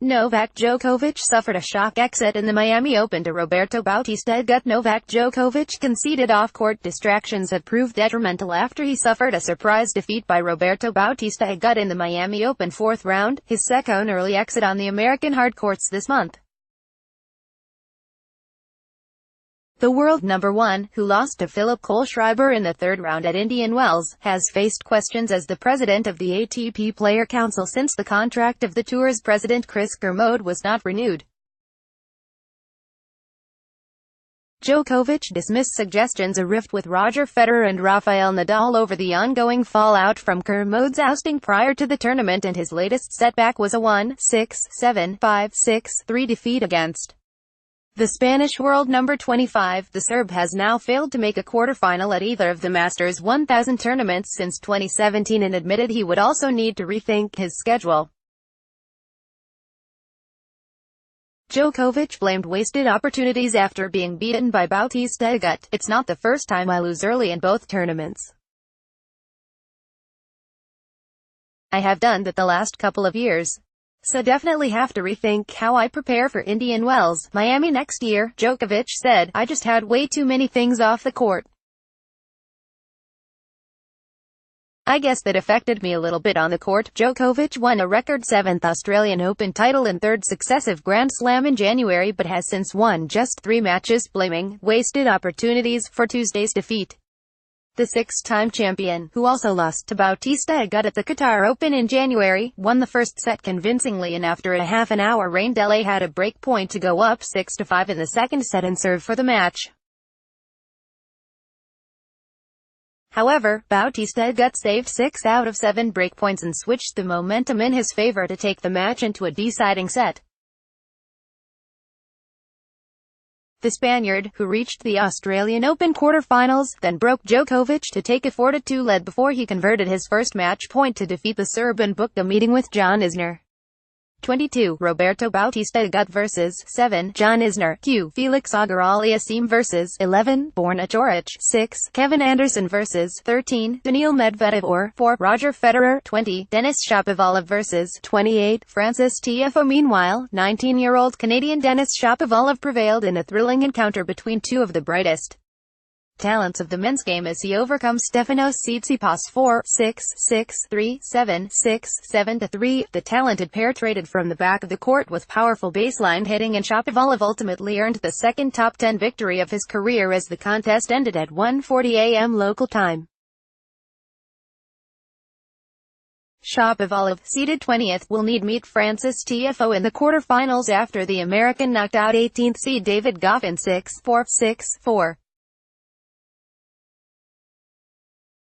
Novak Djokovic suffered a shock exit in the Miami Open to Roberto Bautista Agut. Novak Djokovic conceded off-court distractions have proved detrimental after he suffered a surprise defeat by Roberto Bautista Agut in the Miami Open fourth round, his second early exit on the American hard courts this month. The world number one, who lost to Philipp Kohlschreiber in the third round at Indian Wells, has faced questions as the president of the ATP Player Council since the contract of the tour's president Chris Kermode was not renewed. Djokovic dismissed suggestions a rift with Roger Federer and Rafael Nadal over the ongoing fallout from Kermode's ousting prior to the tournament, and his latest setback was a 1-6, 7-5, 6-3 defeat against the Spanish world number 25. The Serb has now failed to make a quarterfinal at either of the Masters 1000 tournaments since 2017 and admitted he would also need to rethink his schedule. Djokovic blamed wasted opportunities after being beaten by Bautista Agut. "It's not the first time I lose early in both tournaments. I have done that the last couple of years. So definitely have to rethink how I prepare for Indian Wells, Miami next year," Djokovic said. "I just had way too many things off the court. I guess that affected me a little bit on the court." Djokovic won a record 7th Australian Open title and 3rd successive Grand Slam in January, but has since won just 3 matches, blaming wasted opportunities for Tuesday's defeat. The 6-time champion, who also lost to Bautista Agut at the Qatar Open in January, won the first set convincingly, and after a half-an-hour rain delay had a break point to go up 6-5 in the second set and serve for the match. However, Bautista Agut saved 6 out of 7 breakpoints and switched the momentum in his favor to take the match into a deciding set. The Spaniard, who reached the Australian Open quarter-finals, then broke Djokovic to take a 4-2 lead before he converted his first match point to defeat the Serb and booked a meeting with John Isner. 22. Roberto Bautista Agut vs. 7. John Isner. Q. Felix Auger-Aliassime vs. 11. Borna Coric. 6. Kevin Anderson vs. 13. Daniil Medvedev or 4. Roger Federer. 20. Denis Shapovalov vs. 28. Frances Tiafoe. Meanwhile, 19-year-old Canadian Denis Shapovalov prevailed in a thrilling encounter between two of the brightest talents of the men's game as he overcomes Stefanos Tsitsipas 4-6, 6-3, 7-6, 7-3. The talented pair traded from the back of the court with powerful baseline hitting, and Shapovalov ultimately earned the second top 10 victory of his career as the contest ended at 1:40 a.m. local time. Shapovalov, seeded 20th, will need Frances Tiafoe in the quarterfinals after the American knocked out 18th seed David Goff in 6-4, 6-4.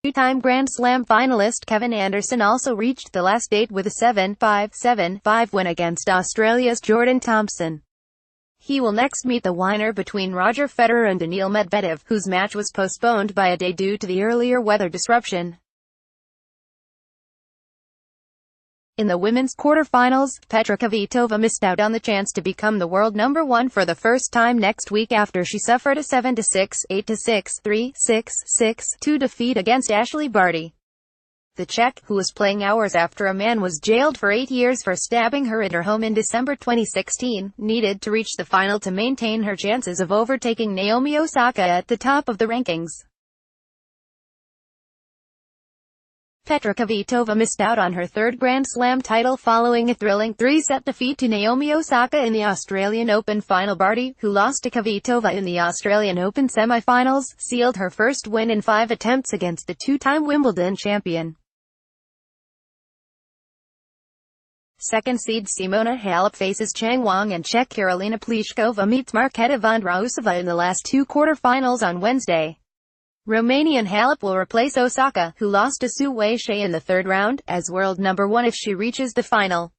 Two-time Grand Slam finalist Kevin Anderson also reached the last 8 with a 7-5, 7-5 win against Australia's Jordan Thompson. He will next meet the winner between Roger Federer and Daniil Medvedev, whose match was postponed by a day due to the earlier weather disruption. In the women's quarterfinals, Petra Kvitova missed out on the chance to become the world number 1 for the first time next week after she suffered a 7-6, 8-6, 3-6, 6-2 defeat against Ashley Barty. The Czech, who was playing hours after a man was jailed for 8 years for stabbing her at her home in December 2016, needed to reach the final to maintain her chances of overtaking Naomi Osaka at the top of the rankings. Petra Kvitova missed out on her 3rd Grand Slam title following a thrilling 3-set defeat to Naomi Osaka in the Australian Open final. Barty, who lost to Kvitova in the Australian Open semi-finals, sealed her first win in 5 attempts against the 2-time Wimbledon champion. Second seed Simona Halep faces Chang Wang, and Czech Karolina Pliskova meets Marketa Vondrousova in the last 2 quarterfinals on Wednesday. Romanian Halep will replace Osaka, who lost to Su Wei She in the 3rd round, as world number 1 if she reaches the final.